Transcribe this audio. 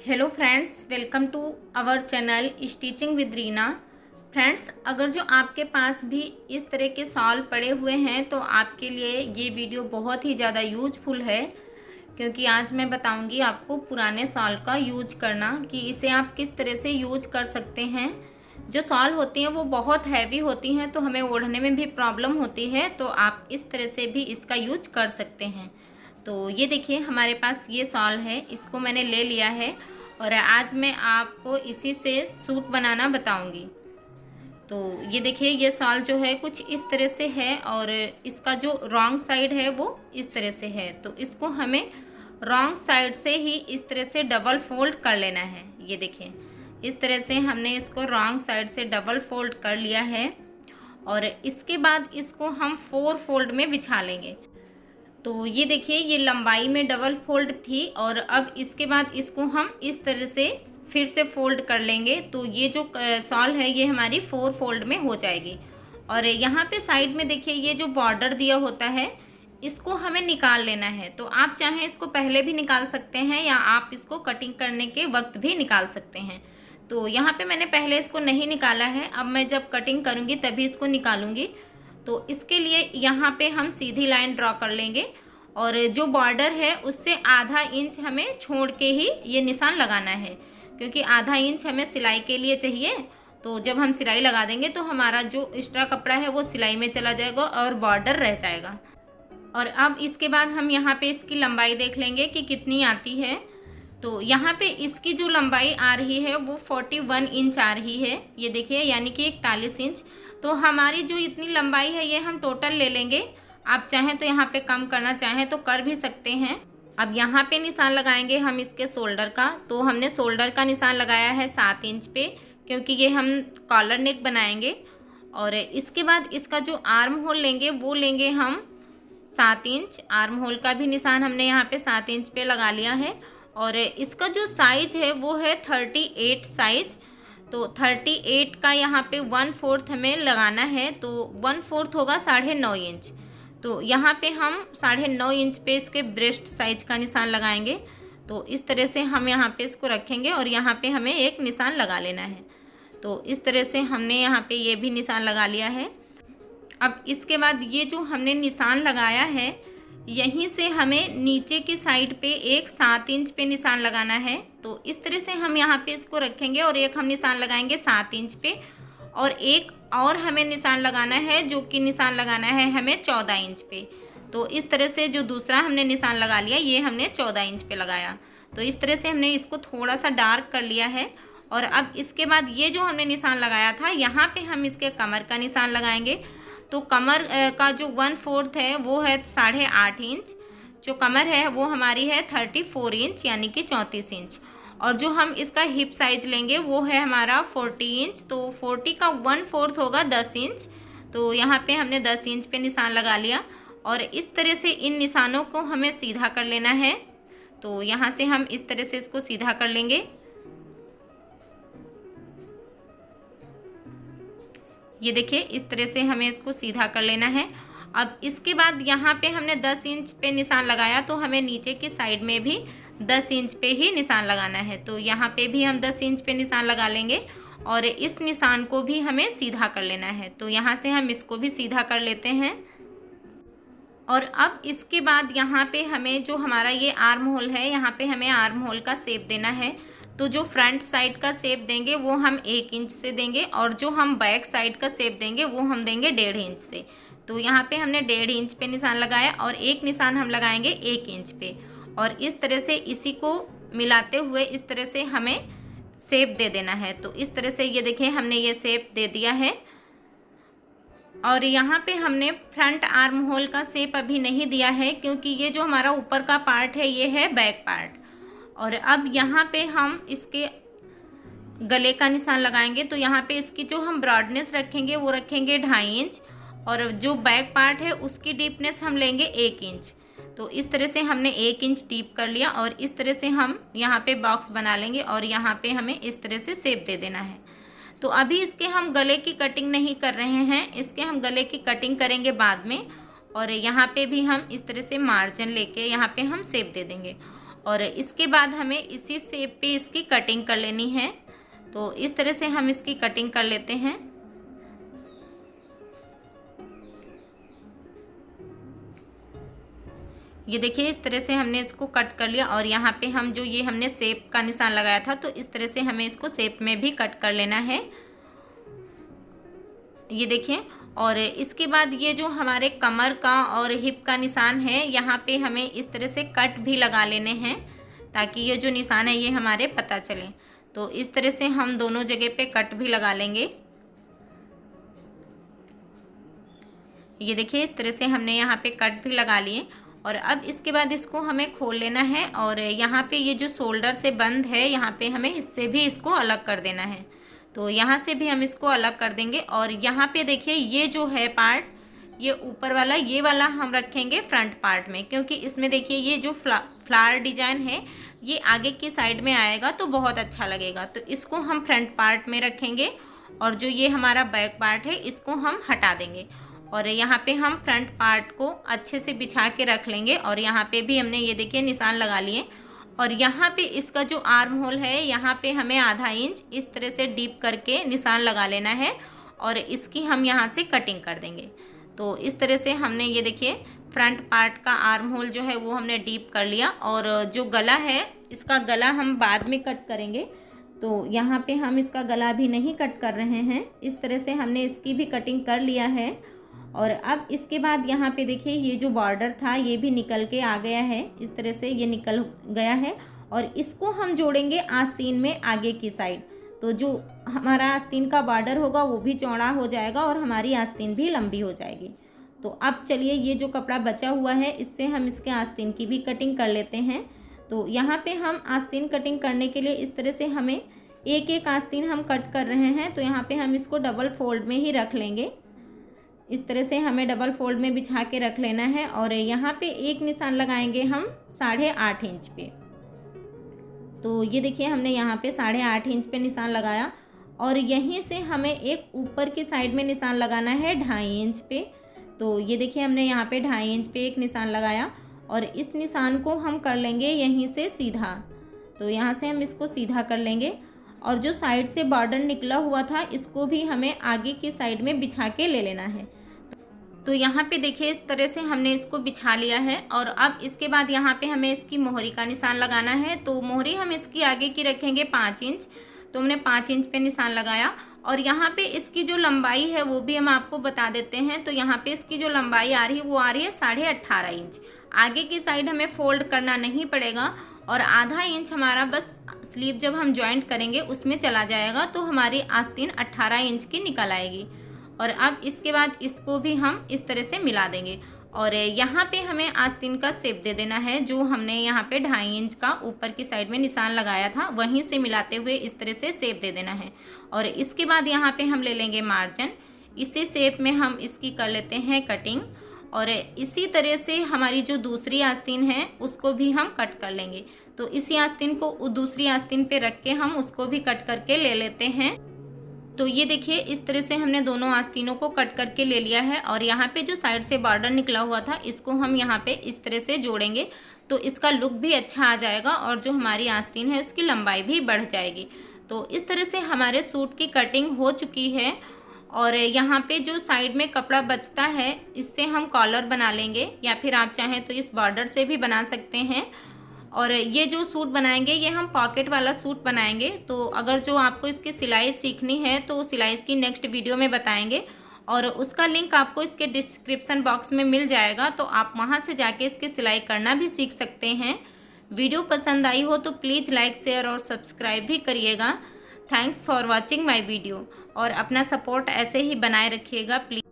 Hello friends, welcome to our channel stitching with Reena. Friends, अगर जो आपके पास भी इस तरह के शॉल पड़े हुए हैं तो आपके लिए ये वीडियो बहुत ही ज़्यादा यूजफुल है, क्योंकि आज मैं बताऊंगी आपको पुराने शॉल का यूज करना कि इसे आप किस तरह से यूज कर सकते हैं। जो शॉल होती हैं वो बहुत हैवी होती हैं तो हमें ओढ़ने में भी प्रॉब्लम होती है, तो आप इस तरह से भी इसका यूज कर सकते हैं। तो ये देखिए, हमारे पास ये शॉल है, इसको मैंने ले लिया है और आज मैं आपको इसी से सूट बनाना बताऊंगी। तो ये देखिए, ये शॉल जो है कुछ इस तरह से है और इसका जो रॉन्ग साइड है वो इस तरह से है, तो इसको हमें रॉन्ग साइड से ही इस तरह से डबल फोल्ड कर लेना है। ये देखिए, इस तरह से हमने इसको रॉन्ग साइड से डबल फोल्ड कर लिया है और इसके बाद इसको हम 4 फोल्ड में बिछा लेंगे। तो ये देखिए, ये लंबाई में डबल फोल्ड थी और अब इसके बाद इसको हम इस तरह से फिर से फोल्ड कर लेंगे, तो ये जो शॉल है ये हमारी 4 फोल्ड में हो जाएगी। और यहाँ पे साइड में देखिए, ये जो बॉर्डर दिया होता है इसको हमें निकाल लेना है। तो आप चाहें इसको पहले भी निकाल सकते हैं या आप इसको कटिंग करने के वक्त भी निकाल सकते हैं। तो यहाँ पे मैंने पहले इसको नहीं निकाला है, अब मैं जब कटिंग करूँगी तभी इसको निकालूंगी। तो इसके लिए यहाँ पे हम सीधी लाइन ड्रॉ कर लेंगे और जो बॉर्डर है उससे आधा इंच हमें छोड़ के ही ये निशान लगाना है, क्योंकि आधा इंच हमें सिलाई के लिए चाहिए। तो जब हम सिलाई लगा देंगे तो हमारा जो एक्स्ट्रा कपड़ा है वो सिलाई में चला जाएगा और बॉर्डर रह जाएगा। और अब इसके बाद हम यहाँ पे इसकी लंबाई देख लेंगे कि कितनी आती है। तो यहाँ पे इसकी जो लंबाई आ रही है वो 41 इंच आ रही है, ये देखिए, यानी कि 41 इंच। तो हमारी जो इतनी लंबाई है ये हम टोटल ले लेंगे। आप चाहें तो यहाँ पे कम करना चाहें तो कर भी सकते हैं। अब यहाँ पे निशान लगाएंगे हम इसके शोल्डर का। तो हमने शोल्डर का निशान लगाया है 7 इंच पे, क्योंकि ये हम कॉलर नेक बनाएंगे। और इसके बाद इसका जो आर्म होल लेंगे वो लेंगे हम 7 इंच। आर्म होल का भी निशान हमने यहाँ पे 7 इंच पे लगा लिया है। और इसका जो साइज है वो है 38 साइज। तो 38 का यहाँ पे 1/4 हमें लगाना है, तो 1/4 होगा 9.5 इंच। तो यहाँ पे हम 9.5 इंच पे इसके ब्रेस्ट साइज का निशान लगाएंगे। तो इस तरह से हम यहाँ पे इसको रखेंगे और यहाँ पे हमें एक निशान लगा लेना है। तो इस तरह से हमने यहाँ पे ये भी निशान लगा लिया है। अब इसके बाद ये जो हमने निशान लगाया है यहीं से हमें नीचे की साइड पे एक 7 इंच पे निशान लगाना है। तो इस तरह से हम यहाँ पे इसको रखेंगे और एक हम निशान लगाएंगे 7 इंच पे और एक और हमें निशान लगाना है, जो कि निशान लगाना है हमें 14 इंच पे। तो इस तरह से जो दूसरा हमने निशान लगा लिया ये हमने 14 इंच पे लगाया। तो इस तरह से हमने इसको थोड़ा सा डार्क कर लिया है। और अब इसके बाद ये जो हमने निशान लगाया था यहाँ पे हम इसके कमर का निशान लगाएंगे। तो कमर का जो 1/4 है वो है 8.5 इंच। जो कमर है वो हमारी है 34 इंच, यानी कि 34 इंच। और जो हम इसका हिप साइज लेंगे वो है हमारा 40 इंच। तो 40 का 1/4 होगा 10 इंच। तो यहाँ पे हमने 10 इंच पे निशान लगा लिया और इस तरह से इन निशानों को हमें सीधा कर लेना है। तो यहाँ से हम इस तरह से इसको सीधा कर लेंगे। ये देखिए, इस तरह से हमें इसको सीधा कर लेना है। अब इसके बाद यहाँ पे हमने 10 इंच पे निशान लगाया, तो हमें नीचे की साइड में भी 10 इंच पे ही निशान लगाना है। तो यहाँ पे भी हम 10 इंच पे निशान लगा लेंगे और इस निशान को भी हमें सीधा कर लेना है। तो यहाँ से हम इसको भी सीधा कर लेते हैं। और अब इसके बाद यहाँ पे हमें जो हमारा ये आर्म होल है, यहाँ पे हमें आर्म होल का शेप देना है। तो जो फ्रंट साइड का शेप देंगे वो हम 1 इंच से देंगे और जो हम बैक साइड का शेप देंगे वो हम देंगे 1.5 इंच से। तो यहाँ पे हमने 1.5 इंच पे निशान लगाया और एक निशान हम लगाएंगे 1 इंच पे। और इस तरह से इसी को मिलाते हुए इस तरह से हमें शेप दे देना है। तो इस तरह से ये देखिए, हमने ये शेप दे दिया है। और यहाँ पे हमने फ्रंट आर्म होल का शेप अभी नहीं दिया है, क्योंकि ये जो हमारा ऊपर का पार्ट है ये है बैक पार्ट। और अब यहाँ पे हम इसके गले का निशान लगाएंगे। तो यहाँ पे इसकी जो हम ब्रॉडनेस रखेंगे वो रखेंगे 2.5 इंच और जो बैक पार्ट है उसकी डीपनेस हम लेंगे 1 इंच। तो इस तरह से हमने 1 इंच डीप कर लिया और इस तरह से हम यहाँ पे बॉक्स बना लेंगे और यहाँ पे हमें इस तरह से शेप दे देना है। तो अभी इसके हम गले की कटिंग नहीं कर रहे हैं, इसके हम गले की कटिंग करेंगे बाद में। और यहाँ पे भी हम इस तरह से मार्जिन लेके यहाँ पे हम शेप दे देंगे। और इसके बाद हमें इसी शेप पे इसकी कटिंग कर लेनी है। तो इस तरह से हम इसकी कटिंग कर लेते हैं। ये देखिए इस तरह से हमने इसको कट कर लिया और यहाँ पे हम जो ये हमने शेप का निशान लगाया था तो इस तरह से हमें इसको शेप में भी कट कर लेना है। ये देखिए, और इसके बाद ये जो हमारे कमर का और हिप का निशान है यहाँ पे हमें इस तरह से कट भी लगा लेने हैं ताकि ये जो निशान है ये हमारे पता चले। तो इस तरह से हम दोनों जगह पे कट भी लगा लेंगे। ये देखिए इस तरह से हमने यहाँ पे कट भी लगा लिए और अब इसके बाद इसको हमें खोल लेना है और यहाँ पे ये जो शोल्डर से बंद है यहाँ पे हमें इससे भी इसको अलग कर देना है। तो यहाँ से भी हम इसको अलग कर देंगे और यहाँ पे देखिए ये जो है पार्ट, ये ऊपर वाला, ये वाला हम रखेंगे फ्रंट पार्ट में, क्योंकि इसमें देखिए ये जो फ्लावर डिजाइन है ये आगे की साइड में आएगा तो बहुत अच्छा लगेगा। तो इसको हम फ्रंट पार्ट में रखेंगे और जो ये हमारा बैक पार्ट है इसको हम हटा देंगे और यहाँ पे हम फ्रंट पार्ट को अच्छे से बिछा के रख लेंगे। और यहाँ पे भी हमने ये देखिए निशान लगा लिए और यहाँ पे इसका जो आर्म होल है यहाँ पे हमें आधा इंच इस तरह से डीप करके निशान लगा लेना है और इसकी हम यहाँ से कटिंग कर देंगे। तो इस तरह से हमने ये देखिए फ्रंट पार्ट का आर्म होल जो है वो हमने डीप कर लिया और जो गला है इसका गला हम बाद में कट करेंगे। तो यहाँ पे हम इसका गला भी नहीं कट कर रहे हैं। इस तरह से हमने इसकी भी कटिंग कर लिया है और अब इसके बाद यहाँ पे देखिए ये जो बॉर्डर था ये भी निकल के आ गया है। इस तरह से ये निकल गया है और इसको हम जोड़ेंगे आस्तीन में आगे की साइड। तो जो हमारा आस्तीन का बॉर्डर होगा वो भी चौड़ा हो जाएगा और हमारी आस्तीन भी लंबी हो जाएगी। तो अब चलिए ये जो कपड़ा बचा हुआ है इससे हम इसके आस्तीन की भी कटिंग कर लेते हैं। तो यहाँ पे हम आस्तीन कटिंग करने के लिए इस तरह से हमें एक एक आस्तीन हम कट कर रहे हैं। तो यहाँ पे हम इसको डबल फोल्ड में ही रख लेंगे। इस तरह से हमें डबल फोल्ड में बिछा के रख लेना है और यहाँ पे एक निशान लगाएंगे हम 8.5 इंच पे। तो ये देखिए हमने यहाँ पे 8.5 इंच पे निशान लगाया और यहीं से हमें एक ऊपर की साइड में निशान लगाना है 2.5 इंच पे। तो ये देखिए हमने यहाँ पे 2.5 इंच पे एक निशान लगाया और इस निशान को हम कर लेंगे यहीं से सीधा। तो यहाँ से हम इसको सीधा कर लेंगे और जो साइड से बॉर्डर निकला हुआ था इसको भी हमें आगे की साइड में बिछा के ले लेना है। तो यहाँ पे देखिए इस तरह से हमने इसको बिछा लिया है और अब इसके बाद यहाँ पे हमें इसकी मोहरी का निशान लगाना है। तो मोहरी हम इसकी आगे की रखेंगे 5 इंच। तो हमने 5 इंच पे निशान लगाया और यहाँ पे इसकी जो लंबाई है वो भी हम आपको बता देते हैं। तो यहाँ पे इसकी जो लंबाई आ रही है वो आ रही है 18.5 इंच। आगे की साइड हमें फोल्ड करना नहीं पड़ेगा और आधा इंच हमारा बस स्लीव जब हम जॉइंट करेंगे उसमें चला जाएगा तो हमारी आस्तीन 18 इंच की निकल आएगी। और अब इसके बाद इसको भी हम इस तरह से मिला देंगे और यहाँ पे हमें आस्तीन का शेप दे देना है। जो हमने यहाँ पे 2.5 इंच का ऊपर की साइड में निशान लगाया था वहीं से मिलाते हुए इस तरह से शेप दे देना है। और इसके बाद यहाँ पे हम ले लेंगे मार्जिन। इसी शेप में हम इसकी कर लेते हैं कटिंग और इसी तरह से हमारी जो दूसरी आस्तीन है उसको भी हम कट कर लेंगे। तो इसी आस्तीन को दूसरी आस्तीन पे रख के हम उसको भी कट करके ले लेते हैं। तो ये देखिए इस तरह से हमने दोनों आस्तीनों को कट करके ले लिया है और यहाँ पे जो साइड से बॉर्डर निकला हुआ था इसको हम यहाँ पे इस तरह से जोड़ेंगे तो इसका लुक भी अच्छा आ जाएगा और जो हमारी आस्तीन है उसकी लंबाई भी बढ़ जाएगी। तो इस तरह से हमारे सूट की कटिंग हो चुकी है और यहाँ पे जो साइड में कपड़ा बचता है इससे हम कॉलर बना लेंगे या फिर आप चाहें तो इस बॉर्डर से भी बना सकते हैं। और ये जो सूट बनाएंगे ये हम पॉकेट वाला सूट बनाएंगे। तो अगर जो आपको इसकी सिलाई सीखनी है तो सिलाई इसकी नेक्स्ट वीडियो में बताएंगे और उसका लिंक आपको इसके डिस्क्रिप्शन बॉक्स में मिल जाएगा। तो आप वहां से जाके इसकी सिलाई करना भी सीख सकते हैं। वीडियो पसंद आई हो तो प्लीज़ लाइक शेयर और सब्सक्राइब भी करिएगा। Thanks for watching my video और अपना सपोर्ट ऐसे ही बनाए रखिएगा प्लीज़।